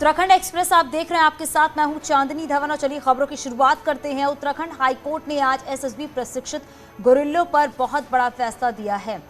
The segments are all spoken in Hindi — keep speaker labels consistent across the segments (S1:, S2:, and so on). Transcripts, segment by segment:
S1: उत्तराखंड एक्सप्रेस आप देख रहे हैं, आपके साथ मैं हूं चांदनी धवन और चलिए खबरों की शुरुआत करते हैं। उत्तराखंड हाईकोर्ट ने आज एसएसबी प्रशिक्षित गुरिल्लों पर बहुत बड़ा फैसला दिया है।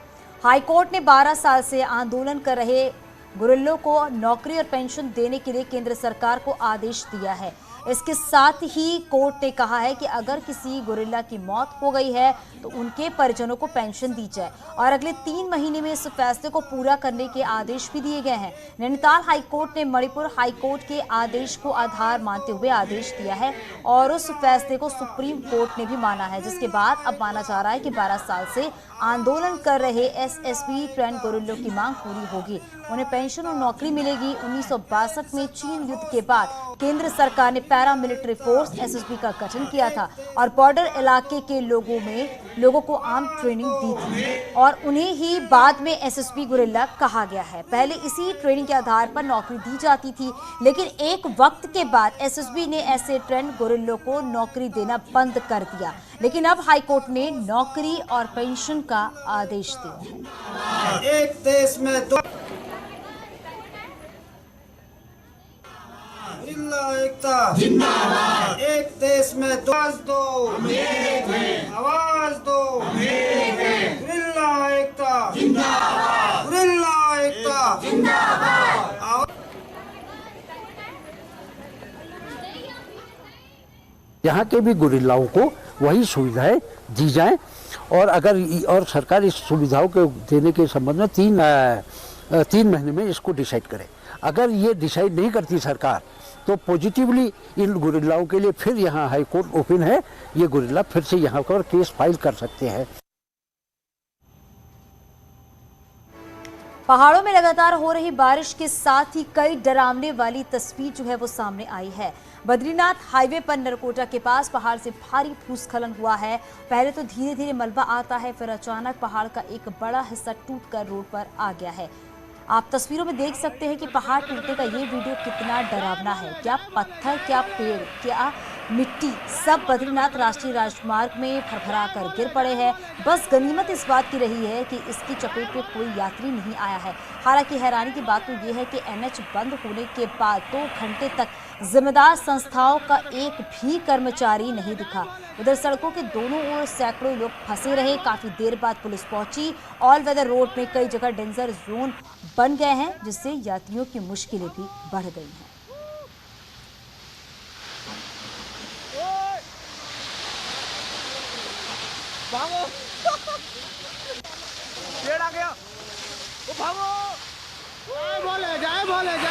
S1: हाईकोर्ट ने 12 साल से आंदोलन कर रहे गुरिल्लों को नौकरी और पेंशन देने के लिए केंद्र सरकार को आदेश दिया है। इसके साथ ही कोर्ट ने कहा है कि अगर किसी गुरिल्ला की मौत हो गई है तो उनके परिजनों को पेंशन दी जाए और अगले 3 महीने में इस फैसले को पूरा करने के आदेश भी दिए गए हैं। नैनीताल हाईकोर्ट ने मणिपुर हाईकोर्ट के आदेश को आधार मानते हुए आदेश दिया है और उस फैसले को सुप्रीम कोर्ट ने भी माना है, जिसके बाद अब माना जा रहा है कि 12 साल से आंदोलन कर रहे एसएसबी ट्रेंड गुरिल्लों की मांग पूरी होगी, उन्हें पेंशन और नौकरी मिलेगी। 1962 में चीन युद्ध के बाद केंद्र सरकार ने पैरामिलिट्री फोर्स एसएसबी का गठन किया था और बॉर्डर इलाके के लोगों को आर्म ट्रेनिंग दी थी और उन्हें ही बाद में एसएसबी गुरिल्ला कहा गया है। पहले इसी ट्रेनिंग के आधार पर नौकरी दी जाती थी, लेकिन एक वक्त के बाद एसएसबी ने ऐसे ट्रेंड गुरिल्लों को नौकरी देना बंद कर दिया। लेकिन अब हाईकोर्ट ने नौकरी और पेंशन का आदेश दिया है।
S2: एक देश में दो एकता जिंदाबाद, एक देश में दो आवाज दो, गुरिल्ला एकता जिंदाबाद, गुरिल्ला एकता जिंदाबाद।
S3: यहाँ के भी गुरिल्लाओं को वही सुविधाएं दी जाएं और सरकार इस सुविधाओं के देने के संबंध में 3 महीने में इसको डिसाइड करे। अगर ये डिसाइड नहीं करती सरकार तो पॉजिटिवली इन गुरिल्लाओं के लिए फिर यहाँ हाई कोर्ट ओपन है, ये गुरिल्ला फिर से यहाँ पर केस फाइल कर सकते हैं।
S1: पहाड़ों में लगातार हो रही बारिश के साथ ही कई डरावने वाली तस्वीर जो है वो सामने आई है। बद्रीनाथ हाईवे पर नरकोटा के पास पहाड़ से भारी भूस्खलन हुआ है। पहले तो धीरे धीरे मलबा आता है, फिर अचानक पहाड़ का एक बड़ा हिस्सा टूटकर रोड पर आ गया है। आप तस्वीरों में देख सकते हैं कि पहाड़ टूटने का ये वीडियो कितना डरावना है। क्या पत्थर, क्या पेड़, क्या मिट्टी, सब बद्रीनाथ राष्ट्रीय राजमार्ग में भरभरा कर गिर पड़े हैं। बस गनीमत इस बात की रही है कि इसकी चपेट में कोई यात्री नहीं आया है। हालांकि हैरानी की बात तो ये है कि एनएच बंद होने के बाद 2 घंटे तक जिम्मेदार संस्थाओं का एक भी कर्मचारी नहीं दिखा। उधर सड़कों के दोनों ओर सैकड़ों लोग फंसे रहे। काफी देर बाद पुलिस पहुंची। ऑल वेदर रोड में कई जगह डेंजर जोन बन गए हैं, जिससे यात्रियों की मुश्किलें भी बढ़ गई हैं।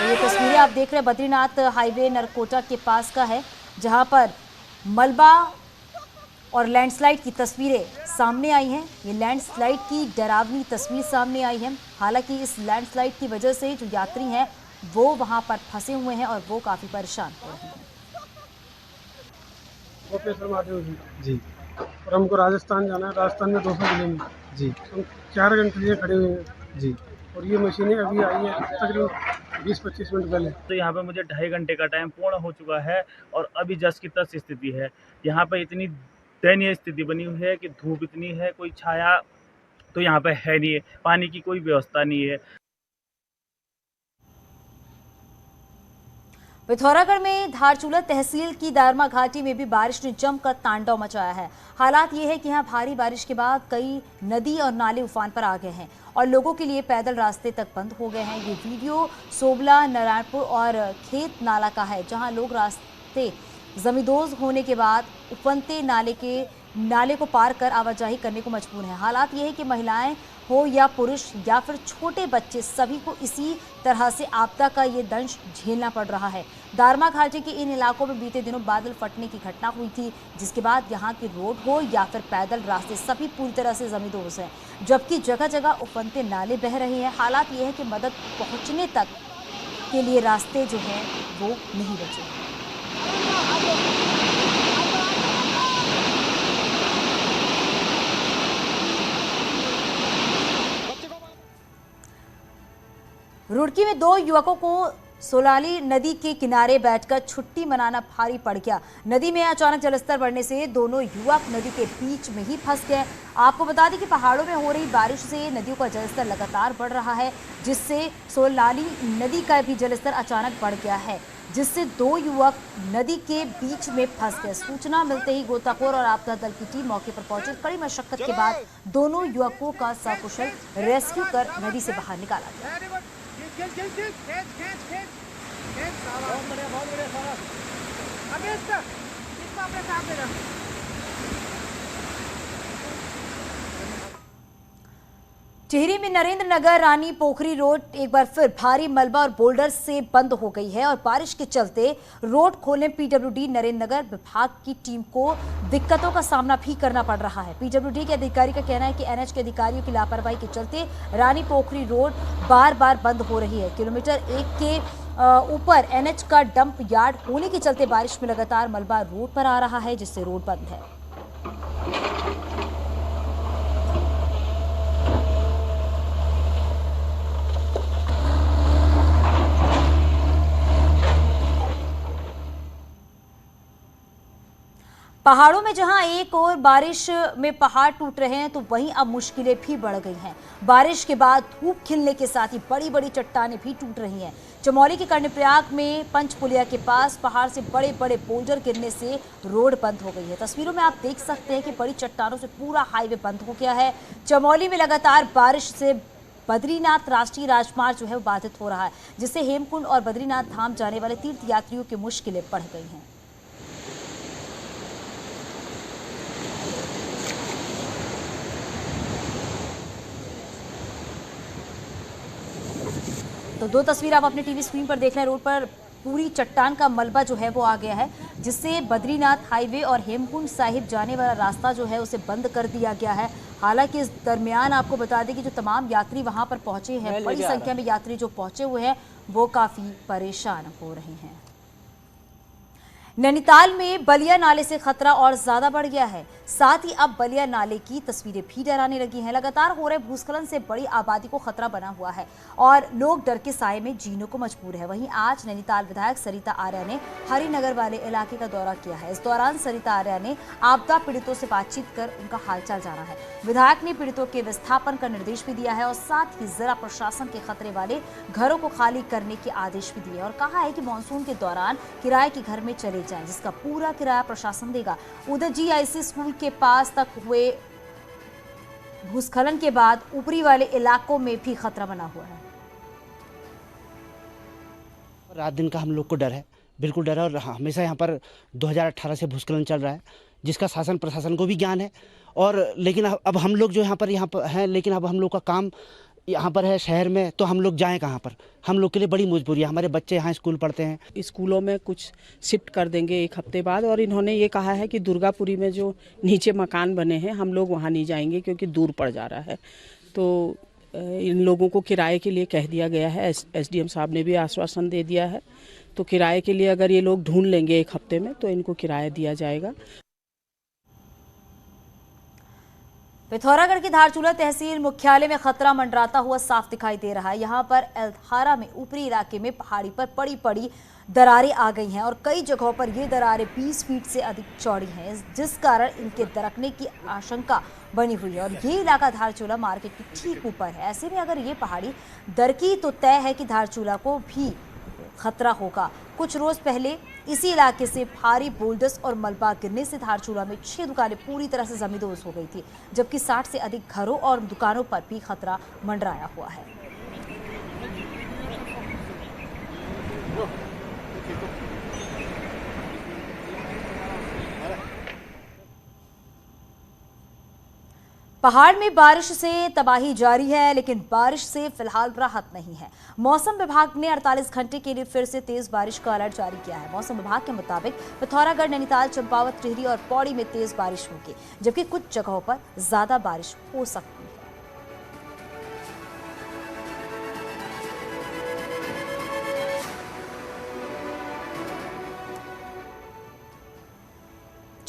S1: ये तस्वीरें आप देख रहे हैं बद्रीनाथ हाईवे नरकोटा के पास का है, जहां पर मलबा और लैंडस्लाइड की तस्वीरें सामने आई हैं। ये लैंडस्लाइड की डरावनी तस्वीर सामने आई है। हालांकि इस लैंडस्लाइड की वजह से जो यात्री हैं वो वहां पर फंसे हुए हैं और वो काफी परेशान हो रहे हैं।
S4: प्रोफेसर महादेव जी और हमको राजस्थान जाना है। राजस्थान में 200 किलोमीटर जी, हम 4 घंटे से खड़े हुए हैं जी, और ये मशीनें अभी आई हैं तकरीबन 20-25 मिनट पहले।
S5: तो यहाँ पे मुझे 2.5 घंटे का टाइम पूर्ण हो चुका है और अभी जस की तस स्थिति है। यहाँ पे इतनी दयनीय स्थिति बनी हुई है कि धूप इतनी है, कोई छाया तो यहाँ पे है नहीं है, पानी की कोई व्यवस्था नहीं है।
S1: पिथौरागढ़ में धारचूला तहसील की दारमा घाटी में भी बारिश ने जमकर तांडव मचाया है। हालात ये है कि यहाँ भारी बारिश के बाद कई नदी और नाले उफान पर आ गए हैं और लोगों के लिए पैदल रास्ते तक बंद हो गए हैं। ये वीडियो सोबला, नारायणपुर और खेत नाला का है, जहाँ लोग रास्ते जमींदोज होने के बाद उफनते नाले को पार कर आवाजाही करने को मजबूर हैं। हालात ये है कि महिलाएं हो या पुरुष या फिर छोटे बच्चे, सभी को इसी तरह से आपदा का ये दंश झेलना पड़ रहा है। दारमा घाटी के इन इलाकों में बीते दिनों बादल फटने की घटना हुई थी, जिसके बाद यहाँ की रोड हो या फिर पैदल रास्ते सभी पूरी तरह से जमींदोज हैं, जबकि जगह जगह उफनते नाले बह रहे हैं। हालात ये है कि मदद पहुँचने तक के लिए रास्ते जो हैं वो नहीं बचे। रुड़की में 2 युवकों को सोलाली नदी के किनारे बैठकर छुट्टी मनाना भारी पड़ गया। नदी में अचानक जलस्तर बढ़ने से दोनों युवक नदी के बीच में ही फंस गए। आपको बता दें कि पहाड़ों में हो रही बारिश से नदियों का जलस्तर लगातार बढ़ रहा है, जिससे सोलाली नदी का भी जलस्तर अचानक बढ़ गया है, जिससे दो युवक नदी के बीच में फंस गए। सूचना मिलते ही गोताखोर और आपदा दल की टीम मौके पर पहुंची। कड़ी मशक्कत के बाद दोनों युवकों का सकुशल रेस्क्यू कर नदी से बाहर निकाला गया। टिहरी में नरेंद्र नगर रानी पोखरी रोड एक बार फिर भारी मलबा और बोल्डर से बंद हो गई है और बारिश के चलते रोड खोलने पीडब्ल्यूडी नरेंद्र नगर विभाग की टीम को दिक्कतों का सामना भी करना पड़ रहा है। पीडब्ल्यूडी के अधिकारी का कहना है कि एनएच के अधिकारियों की लापरवाही के चलते रानी पोखरी रोड बार बार बंद हो रही है। किलोमीटर 1 के ऊपर एनएच का डंप यार्ड होने के चलते बारिश में लगातार मलबा रोड पर आ रहा है, जिससे रोड बंद है। पहाड़ों में जहां एक और बारिश में पहाड़ टूट रहे हैं, तो वहीं अब मुश्किलें भी बढ़ गई हैं। बारिश के बाद धूप खिलने के साथ ही बड़ी बड़ी चट्टानें भी टूट रही हैं। चमोली के कर्णप्रयाग में पंचपुलिया के पास पहाड़ से बड़े बड़े बोल्डर गिरने से रोड बंद हो गई है। तस्वीरों में आप देख सकते हैं कि बड़ी चट्टानों से पूरा हाईवे बंद हो गया है। चमोली में लगातार बारिश से बद्रीनाथ राष्ट्रीय राजमार्ग जो है वो बाधित हो रहा है, जिससे हेमकुंड और बद्रीनाथ धाम जाने वाले तीर्थ यात्रियों की मुश्किलें बढ़ गई हैं। तो दो तस्वीर आप अपने टीवी स्क्रीन पर देख रहे हैं। रोड पर पूरी चट्टान का मलबा जो है वो आ गया है, जिससे बद्रीनाथ हाईवे और हेमकुंड साहिब जाने वाला रास्ता जो है उसे बंद कर दिया गया है। हालांकि इस दरमियान आपको बता दें कि जो तमाम यात्री वहां पर पहुंचे हैं, बड़ी संख्या में यात्री जो पहुंचे हुए हैं, वो काफी परेशान हो रहे हैं। नैनीताल में बलिया नाले से खतरा और ज्यादा बढ़ गया है। साथ ही अब बलिया नाले की तस्वीरें भी डराने लगी हैं। लगातार हो रहे भूस्खलन से बड़ी आबादी को खतरा बना हुआ है और लोग डर के साए में जीने को मजबूर है। वहीं आज नैनीताल विधायक सरिता आर्या ने हरिनगर वाले इलाके का दौरा किया है। इस दौरान सरिता आर्या ने आपदा पीड़ितों से बातचीत कर उनका हालचाल जाना है। विधायक ने पीड़ितों के विस्थापन का निर्देश भी दिया है और साथ ही जिला प्रशासन के खतरे वाले घरों को खाली करने के आदेश भी दिए और कहा है कि मानसून के दौरान किराए के घर में चले जाएं, जिसका पूरा किराया प्रशासन देगा। उधर जीआईसी स्कूल के पास तक हुए भूस्खलन के बाद ऊपरी वाले इलाकों में भी खतरा बना हुआ है।
S6: रात दिन का हम लोग को डर है, बिल्कुल डर है। और हमेशा यहाँ पर 2018 से भूस्खलन चल रहा है, जिसका शासन प्रशासन को भी ज्ञान है। और लेकिन अब हम लोग जो यहाँ पर हैं, लेकिन अब हम लोग का काम यहाँ पर है शहर में, तो हम लोग जाएं कहाँ पर? हम लोग के लिए बड़ी मजबूरी है। हमारे बच्चे यहाँ स्कूल पढ़ते हैं।
S7: स्कूलों में कुछ शिफ्ट कर देंगे 1 हफ्ते बाद। और इन्होंने ये कहा है कि दुर्गापुरी में जो नीचे मकान बने हैं, हम लोग वहाँ नहीं जाएंगे क्योंकि दूर पड़ जा रहा है। तो इन लोगों को किराए के लिए कह दिया गया है। एसडीएम साहब ने भी आश्वासन दे दिया है। तो किराए के लिए अगर ये लोग ढूंढ लेंगे 1 हफ्ते में, तो इनको किराया दिया जाएगा।
S1: पिथौरागढ़ की धारचूला तहसील मुख्यालय में खतरा मंडराता हुआ साफ दिखाई दे रहा है। यहाँ पर एल्धारा में ऊपरी इलाके में पहाड़ी पर बड़ी बड़ी दरारें आ गई हैं और कई जगहों पर ये दरारें 20 फीट से अधिक चौड़ी हैं, जिस कारण इनके दरकने की आशंका बनी हुई है। और ये इलाका धारचूला मार्केट के ठीक ऊपर है। ऐसे में अगर ये पहाड़ी दरकी तो तय है कि धारचूला को भी खतरा होगा। कुछ रोज पहले इसी इलाके से भारी बोल्डर्स और मलबा गिरने से धारचूला में 6 दुकानें पूरी तरह से जमींदोज हो गई थी, जबकि 60 से अधिक घरों और दुकानों पर भी खतरा मंडराया हुआ है। पहाड़ में बारिश से तबाही जारी है, लेकिन बारिश से फिलहाल राहत नहीं है। मौसम विभाग ने 48 घंटे के लिए फिर से तेज बारिश का अलर्ट जारी किया है। मौसम विभाग के मुताबिक पिथौरागढ़, नैनीताल, चंपावत, टिहरी और पौड़ी में तेज बारिश होगी, जबकि कुछ जगहों पर ज्यादा बारिश हो सकती है।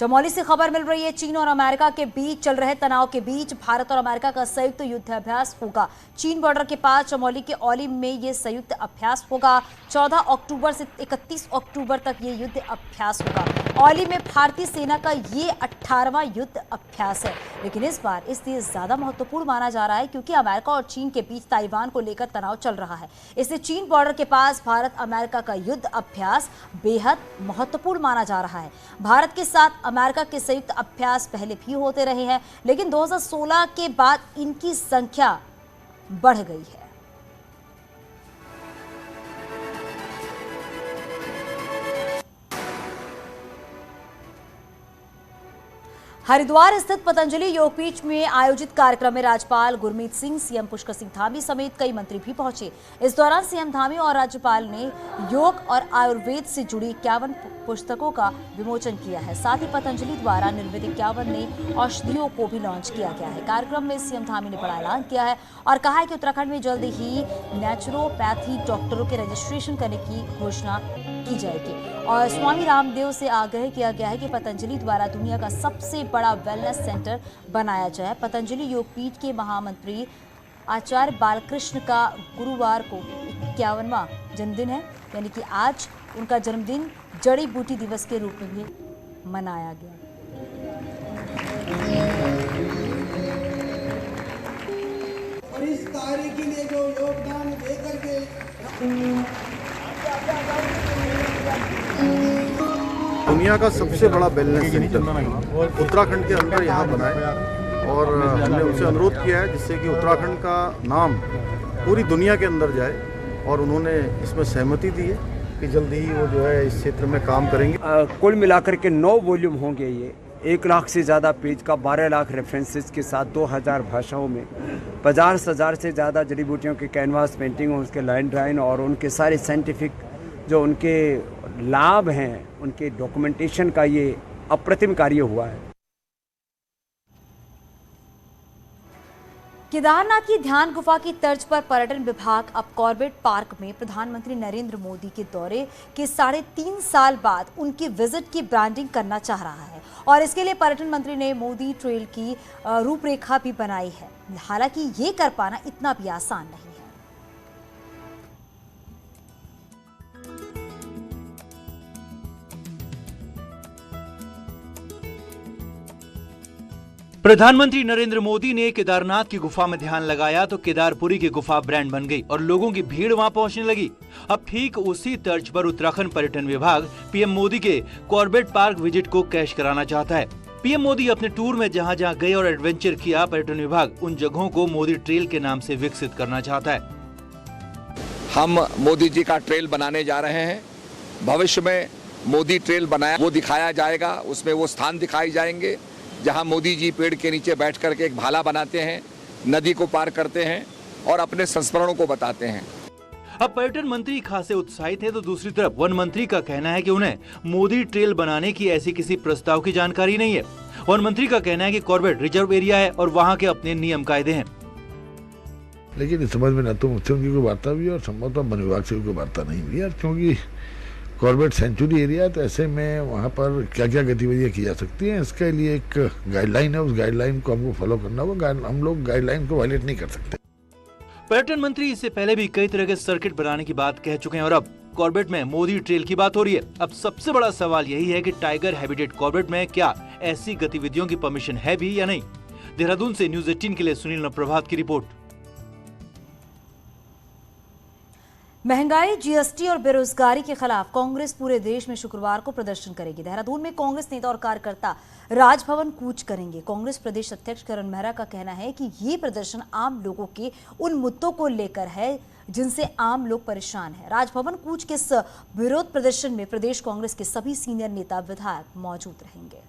S1: चमोली से खबर मिल रही है, चीन और अमेरिका के बीच चल रहे तनाव के बीच भारत और अमेरिका का संयुक्त युद्धाभ्यास होगा। चीन बॉर्डर के पास चमोली के औली में ये संयुक्त अभ्यास होगा। 14 अक्टूबर से 31 अक्टूबर तक ये युद्ध अभ्यास होगा। औली में भारतीय सेना का ये 18वां युद्ध अभ्यास है, लेकिन इस बार इसलिए ज्यादा महत्वपूर्ण माना जा रहा है क्योंकि अमेरिका और चीन के बीच ताइवान को लेकर तनाव चल रहा है। इससे चीन बॉर्डर के पास भारत अमेरिका का युद्ध अभ्यास बेहद महत्वपूर्ण माना जा रहा है। भारत के साथ अमेरिका के संयुक्त अभ्यास पहले भी होते रहे हैं, लेकिन 2016 के बाद इनकी संख्या बढ़ गई है। हरिद्वार स्थित पतंजलि योगपीठ में आयोजित कार्यक्रम में राज्यपाल गुरमीत सिंह, सीएम पुष्कर सिंह धामी समेत कई मंत्री भी पहुंचे। इस दौरान सीएम धामी और राज्यपाल ने योग और आयुर्वेद से जुड़ी 51 पुस्तकों का विमोचन किया है। साथ ही पतंजलि द्वारा निर्मित 51 नई औषधियों को भी लॉन्च किया गया है। कार्यक्रम में सीएम धामी ने बड़ा ऐलान किया है और कहा है कि उत्तराखंड में जल्द ही नेचुरोपैथी डॉक्टरों के रजिस्ट्रेशन करने की घोषणा की जाएगी। और स्वामी रामदेव से आग्रह किया गया है कि पतंजलि द्वारा दुनिया का सबसे बड़ा वेलनेस सेंटर बनाया जाए। पतंजलि योगपीठ के महामंत्री आचार्य बालकृष्ण का गुरुवार को 51वां जन्मदिन है, यानी कि आज उनका जन्मदिन जड़ी बूटी दिवस के रूप में भी मनाया गया।
S2: और इस कार्य के लिए जो योगदान देकर के
S8: दुनिया का सबसे बड़ा वेलनेस सेंटर उत्तराखंड के अंदर यहाँ बना है और हमने उनसे अनुरोध किया है जिससे कि उत्तराखंड का नाम पूरी दुनिया के अंदर जाए और उन्होंने इसमें सहमति दी है कि जल्दी ही वो जो है इस क्षेत्र में काम करेंगे।
S9: कुल मिलाकर के 9 वॉल्यूम होंगे। ये 1 लाख से ज़्यादा पेज का 12 लाख रेफरेंसेस के साथ 2000 भाषाओं में 50,000 से ज़्यादा जड़ी बूटियों के कैनवास पेंटिंग, उसके लाइन ड्राइंग और उनके सारे साइंटिफिक जो उनके लाभ हैं, उनके डॉक्यूमेंटेशन का ये अप्रतिम कार्य हुआ है।
S1: केदारनाथ की ध्यान गुफा की तर्ज पर पर्यटन विभाग अब कॉर्बेट पार्क में प्रधानमंत्री नरेंद्र मोदी के दौरे के 3.5 साल बाद उनकी विजिट की ब्रांडिंग करना चाह रहा है और इसके लिए पर्यटन मंत्री ने मोदी ट्रेल की रूपरेखा भी बनाई है। हालांकि ये कर पाना इतना भी आसान नहीं है।
S10: प्रधानमंत्री नरेंद्र मोदी ने केदारनाथ की गुफा में ध्यान लगाया तो केदारपुरी की गुफा ब्रांड बन गई और लोगों की भीड़ वहां पहुंचने लगी। अब ठीक उसी तर्ज पर उत्तराखंड पर्यटन विभाग पीएम मोदी के कॉर्बेट पार्क विजिट को कैश कराना चाहता है। पीएम मोदी अपने टूर में जहां जहां गए और एडवेंचर किया, पर्यटन विभाग उन जगहों को मोदी ट्रेल के नाम से विकसित करना चाहता है।
S11: हम मोदी जी का ट्रेल बनाने जा रहे हैं। भविष्य में मोदी ट्रेल बनाया वो दिखाया जाएगा, उसमें वो स्थान दिखाए जाएंगे जहां मोदी जी पेड़ के नीचे बैठ करके एक भाला बनाते हैं, नदी को पार करते हैं और अपने संस्मरणों को बताते हैं।
S10: अब पर्यटन मंत्री खासे उत्साहित है तो दूसरी तरफ वन मंत्री का कहना है कि उन्हें मोदी ट्रेल बनाने की ऐसी किसी प्रस्ताव की जानकारी नहीं है। वन मंत्री का कहना है कि कॉर्बेट रिजर्व एरिया है और वहाँ के अपने नियम कायदे हैं।
S12: लेकिन इस समझ में न तो मुझसे उनकी कोई वार्ता हुई और संभवतः वन विभाग से कोई वार्ता नहीं हुई, क्योंकि कॉर्बेट सेंचुरी एरिया है तो ऐसे में वहाँ पर क्या क्या गतिविधियाँ की जा सकती हैं, इसके लिए एक गाइडलाइन है, उस गाइडलाइन को हमको फॉलो करना होगा। हम लोग गाइडलाइन को वायलेट नहीं कर सकते।
S10: पर्यटन मंत्री इससे पहले भी कई तरह के सर्किट बनाने की बात कह चुके हैं और अब कॉर्बेट में मोदी ट्रेल की बात हो रही है। अब सबसे बड़ा सवाल यही है कि टाइगर हैबिटेट कॉर्बेट में क्या ऐसी गतिविधियों की परमिशन है भी या नहीं। देहरादून से न्यूज 18 के लिए सुनील प्रभात की रिपोर्ट।
S1: महंगाई, जीएसटी और बेरोजगारी के खिलाफ कांग्रेस पूरे देश में शुक्रवार को प्रदर्शन करेगी। देहरादून में कांग्रेस नेता और कार्यकर्ता राजभवन कूच करेंगे। कांग्रेस प्रदेश अध्यक्ष करण मेहरा का कहना है कि ये प्रदर्शन आम लोगों के उन मुद्दों को लेकर है जिनसे आम लोग परेशान हैं। राजभवन कूच के इस विरोध प्रदर्शन में प्रदेश कांग्रेस के सभी सीनियर नेता, विधायक मौजूद रहेंगे।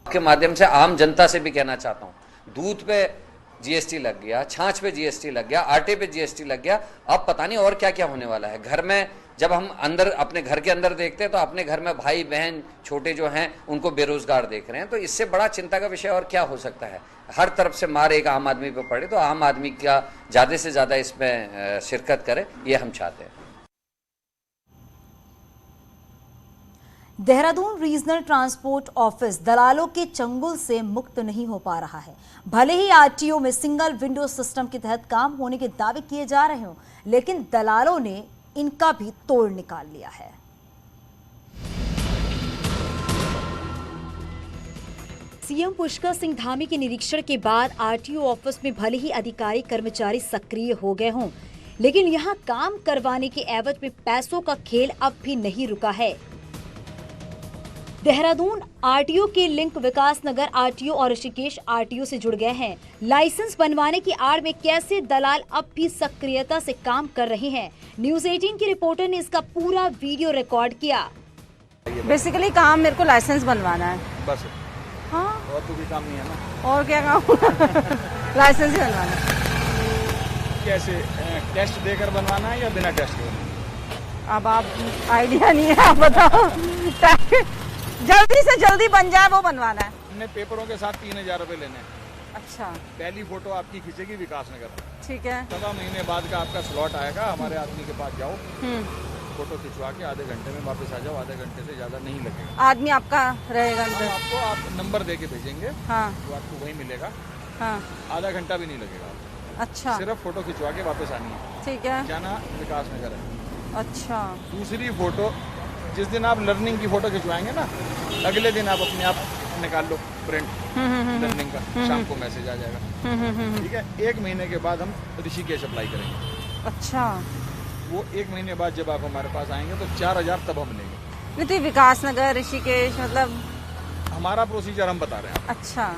S13: के माध्यम से आम जनता से भी कहना चाहता हूँ, दूध पे जीएसटी लग गया, छाछ पे जीएसटी लग गया, आटे पे जीएसटी लग गया, अब पता नहीं और क्या क्या होने वाला है। घर में जब हम अंदर अपने घर के अंदर देखते हैं तो अपने घर में भाई बहन छोटे जो हैं उनको बेरोजगार देख रहे हैं, तो इससे बड़ा चिंता का विषय और क्या हो सकता है। हर तरफ से मार एक आम आदमी पे पड़े तो आम आदमी का ज़्यादा से ज़्यादा इसमें शिरकत करे, ये हम चाहते हैं।
S1: देहरादून रीजनल ट्रांसपोर्ट ऑफिस दलालों के चंगुल से मुक्त नहीं हो पा रहा है। भले ही आरटीओ में सिंगल विंडो सिस्टम के तहत काम होने के दावे किए जा रहे हों, लेकिन दलालों ने इनका भी तोड़ निकाल लिया है। सीएम पुष्कर सिंह धामी के निरीक्षण के बाद आरटीओ ऑफिस में भले ही अधिकारी कर्मचारी सक्रिय हो गए हों, लेकिन यहां काम करवाने के एवज में पैसों का खेल अब भी नहीं रुका है। देहरादून आरटीओ के लिंक विकासनगर आरटीओ और ऋषिकेश आरटीओ से जुड़ गए हैं। लाइसेंस बनवाने की आड़ में कैसे दलाल अब भी सक्रियता से काम कर रहे हैं, न्यूज 18 की रिपोर्टर ने इसका पूरा वीडियो रिकॉर्ड किया।
S14: बेसिकली काम मेरे को लाइसेंस बनवाना है
S8: बस।
S14: हाँ,
S8: और तो भी काम नहीं है ना।
S14: और क्या काम लाइसेंस ही बनवाना है।
S8: कैसे टेस्ट देकर बनवाना है या बिना टेस्ट के?
S14: अब आप आइडिया नहीं है, आप बताओ। जल्दी से जल्दी बन जाए वो बनवाना है।
S8: हमने पेपरों के साथ 3000 रुपए लेने हैं।
S14: अच्छा,
S8: पहली फोटो आपकी खींचेगी विकासनगर,
S14: ठीक है।
S8: 14 महीने बाद का आपका स्लॉट आएगा। हमारे आदमी के पास जाओ, फोटो खिंचवा के आधे घंटे में वापस आ जाओ। आधे घंटे से ज्यादा नहीं लगेगा।
S14: आदमी आपका रहेगा अंदर?
S8: आपको आप नंबर दे के भेजेंगे।
S14: हाँ,
S8: तो आपको वही मिलेगा।
S14: हाँ,
S8: आधा घंटा भी नहीं लगेगा।
S14: अच्छा,
S8: सिर्फ फोटो खिंचवा के वापस आनी है।
S14: ठीक है।
S8: जाना विकासनगर है।
S14: अच्छा,
S8: दूसरी फोटो जिस दिन आप लर्निंग की फोटो खिंचवाएंगे ना, अगले दिन आप अपने आप निकाल लो प्रिंट लर्निंग का, शाम को मैसेज आ जाएगा। ठीक है। 1 महीने के बाद हम ऋषिकेश अप्लाई करेंगे।
S14: अच्छा,
S8: वो 1 महीने बाद जब आप हमारे पास आएंगे तो 4000 तब हम लेंगे।
S14: नहीं तो विकासनगर ऋषिकेश मतलब
S8: हमारा प्रोसीजर हम बता रहे हैं।
S14: अच्छा।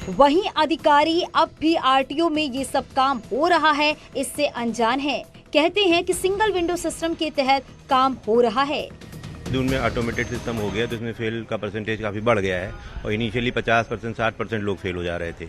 S1: वहीं अधिकारी अब भी आरटीओ में ये सब काम हो रहा है इससे अनजान है। कहते हैं कि सिंगल विंडो सिस्टम के तहत काम हो रहा है।
S15: देहरादून में ऑटोमेटेड सिस्टम हो गया तो इसमें फेल का परसेंटेज काफ़ी बढ़ गया है और इनिशियली 50% 60% लोग फेल हो जा रहे थे।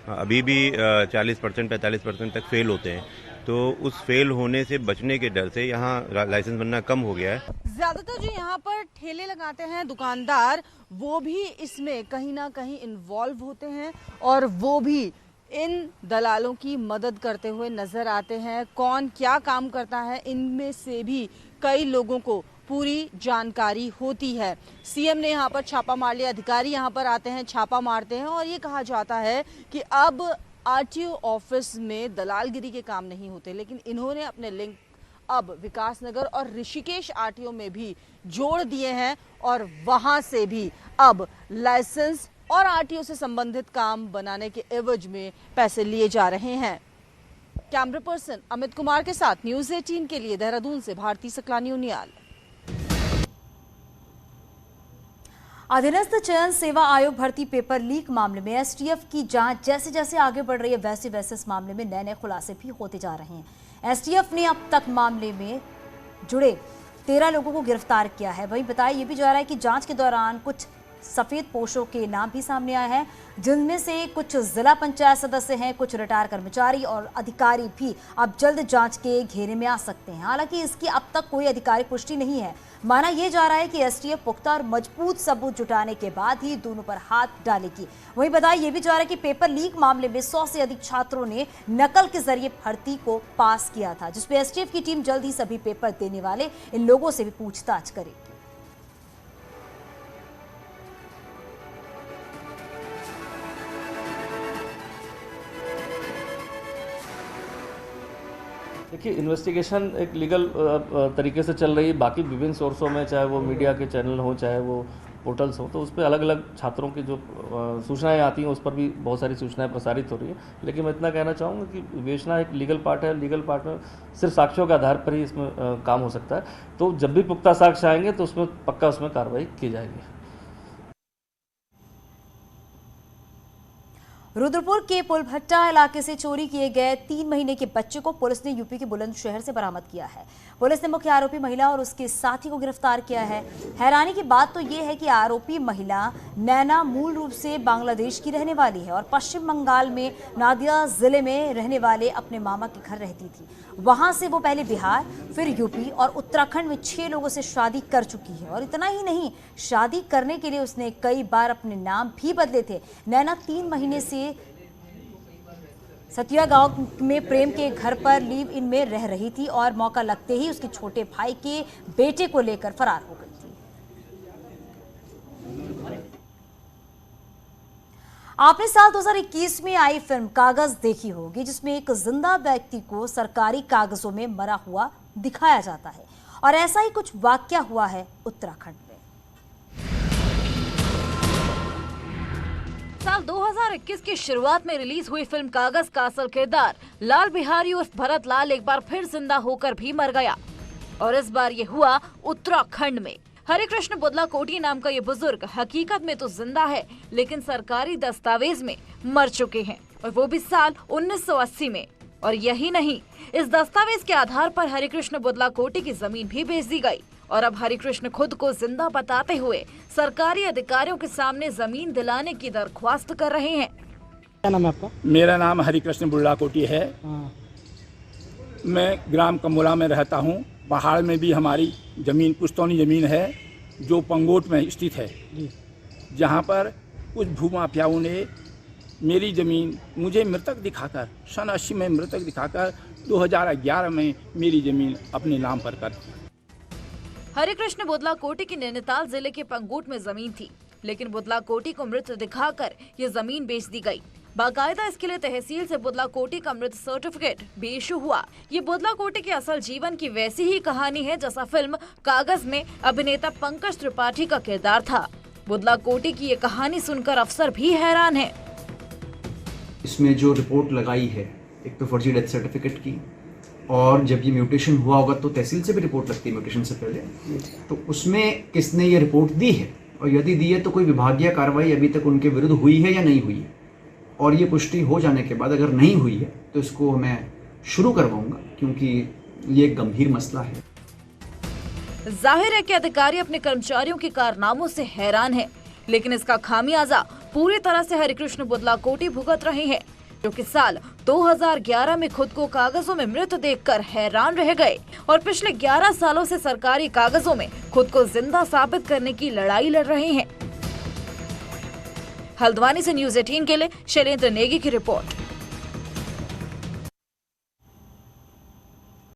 S15: अभी भी 40% 45% तक फेल होते हैं। तो उस फेल होने से बचने के डर से यहाँ लाइसेंस बनना कम हो गया है।
S14: ज्यादातर जो यहाँ पर ठेले लगाते हैं दुकानदार, वो भी इसमें कहीं ना कहीं इन्वॉल्व होते हैं और वो भी इन दलालों की मदद करते हुए नजर आते हैं। कौन क्या काम करता है, इनमें से भी कई लोगों को पूरी जानकारी होती है। सीएम ने यहाँ पर छापा मार लिया, अधिकारी यहाँ पर आते हैं, छापा मारते हैं और ये कहा जाता है कि अब आरटीओ ऑफिस में दलालगिरी के काम नहीं होते, लेकिन इन्होंने अपने लिंक अब विकासनगर और ऋषिकेश आरटीओ में भी जोड़ दिए हैं और वहां से भी अब लाइसेंस और आरटीओ से संबंधित काम बनाने के एवज में पैसे लिए जा रहे हैं। कैमरा पर्सन अमित कुमार के साथ न्यूज 18 के लिए देहरादून से भारती सकलानी उनियाल।
S1: अधीनस्थ चयन सेवा आयोग भर्ती पेपर लीक मामले में एसटीएफ की जांच जैसे जैसे आगे बढ़ रही है, वैसे वैसे इस मामले में नए नए खुलासे भी होते जा रहे हैं। एसटीएफ ने अब तक मामले में जुड़े 13 लोगों को गिरफ्तार किया है। वहीं बताया यह भी जा रहा है कि जांच के दौरान कुछ सफेद पोशों के नाम भी सामने आए हैं, जिनमें से कुछ जिला पंचायत सदस्य हैं, कुछ रिटायर कर्मचारी और अधिकारी भी अब जल्द जांच के घेरे में आ सकते हैं। हालांकि इसकी अब तक कोई आधिकारिक पुष्टि नहीं है। माना यह जा रहा है कि एसटीएफ पुख्ता और मजबूत सबूत जुटाने के बाद ही दोनों पर हाथ डालेगी। वहीं बताया यह भी जा रहा है कि पेपर लीक मामले में 100 से अधिक छात्रों ने नकल के जरिए भर्ती को पास किया था, जिसपे एसटीएफ की टीम जल्द ही सभी पेपर देने वाले इन लोगों से भी पूछताछ करेगी।
S16: देखिए, इन्वेस्टिगेशन एक लीगल तरीके से चल रही है। बाकी विभिन्न सोर्सों में, चाहे वो मीडिया के चैनल हो, चाहे वो पोर्टल्स हो, तो उस पर अलग अलग छात्रों की जो सूचनाएं आती हैं उस पर भी बहुत सारी सूचनाएं प्रसारित हो रही है। लेकिन मैं इतना कहना चाहूँगा कि विवेचना एक लीगल पार्ट है। लीगल पार्ट में सिर्फ साक्ष्यों के आधार पर ही इसमें काम हो सकता है। तो जब भी पुख्ता साक्ष्य आएंगे तो उसमें पक्का उसमें कार्रवाई की जाएगी।
S1: रुद्रपुर के पुलभट्टा इलाके से चोरी किए गए 3 महीने के बच्चे को पुलिस ने यूपी के बुलंदशहर से बरामद किया है। पुलिस ने मुख्य आरोपी महिला और उसके साथी को गिरफ्तार किया है। हैरानी की बात तो ये है कि आरोपी महिला नैना मूल रूप से बांग्लादेश की रहने वाली है और पश्चिम बंगाल में नादिया जिले में रहने वाले अपने मामा के घर रहती थी। वहां से वो पहले बिहार, फिर यूपी और उत्तराखंड में 6 लोगों से शादी कर चुकी है। और इतना ही नहीं, शादी करने के लिए उसने कई बार अपने नाम भी बदले थे। नैना 3 महीने से सतिया गांव में प्रेम के घर पर लिव इन में रह रही थी और मौका लगते ही उसके छोटे भाई के बेटे को लेकर फरार हो गई थी। आपने साल 2021 में आई फिल्म कागज देखी होगी, जिसमें एक जिंदा व्यक्ति को सरकारी कागजों में मरा हुआ दिखाया जाता है और ऐसा ही कुछ वाकया हुआ है उत्तराखंड में।
S17: साल 2021 की शुरुआत में रिलीज हुई फिल्म कागज का असल किरदार लाल बिहारी उर्फ भरत लाल एक बार फिर जिंदा होकर भी मर गया और इस बार ये हुआ उत्तराखंड में। हरिकृष्ण बुदलाकोटी नाम का ये बुजुर्ग हकीकत में तो जिंदा है, लेकिन सरकारी दस्तावेज में मर चुके हैं और वो भी साल 1980 में। और यही नहीं, इस दस्तावेज के आधार पर हरिकृष्ण बुदलाकोटी की जमीन भी बेच दी गई और अब हरिकृष्ण खुद को जिंदा बताते हुए सरकारी अधिकारियों के सामने जमीन दिलाने की दरख्वास्त कर रहे हैं।
S18: क्या नाम है आपका?
S19: मेरा नाम हरिकृष्ण बुदलाकोटी है। मैं ग्राम कमोला में रहता हूँ। पहाड़ में भी हमारी जमीन पुश्तौनी जमीन है जो पंगोट में स्थित है, जहाँ पर कुछ भूमाफियाओं ने मेरी ज़मीन मुझे मृतक दिखाकर सन 80 में मृतक दिखाकर 2011 में मेरी ज़मीन अपने नाम पर कर दी।
S17: हरिकृष्ण बुदलाकोटी की नैनीताल जिले के पंगोट में जमीन थी, लेकिन बुदलाकोटी को मृत दिखाकर ये जमीन बेच दी गई। बाकायदा इसके लिए तहसील से बुदलाकोटी का मृत सर्टिफिकेट भी इशू हुआ। ये बुदलाकोटी के असल जीवन की वैसी ही कहानी है जैसा फिल्म कागज में अभिनेता पंकज त्रिपाठी का किरदार था। बुदलाकोटी की ये कहानी सुनकर अफसर भी हैरान है।
S20: इसमें जो रिपोर्ट लगाई है, एक तो फर्जी डेथ सर्टिफिकेट की, और जब ये म्यूटेशन हुआ होगा तो तहसील से भी रिपोर्ट लगती है म्यूटेशन से पहले, तो उसमें किसने ये रिपोर्ट दी है और यदि दी है तो कोई विभागीय कार्रवाई अभी तक उनके विरुद्ध हुई है या नहीं हुई है। और ये पुष्टि हो जाने के बाद अगर नहीं हुई है तो इसको मैं शुरू करवाऊंगा, क्योंकि ये एक गंभीर मसला है।
S17: जाहिर है कि अधिकारी अपने कर्मचारियों के कारनामों से हैरान है, लेकिन इसका खामियाजा पूरी तरह से हरिकृष्ण बुदलाकोटी भुगत रहे हैं, जो कि साल 2011 में खुद को कागजों में मृत देखकर हैरान रह गए और पिछले 11 सालों से सरकारी कागजों में खुद को जिंदा साबित करने की लड़ाई लड़ रहे हैं। हल्द्वानी से न्यूज़ 18 के लिए शैलेंद्र नेगी की रिपोर्ट।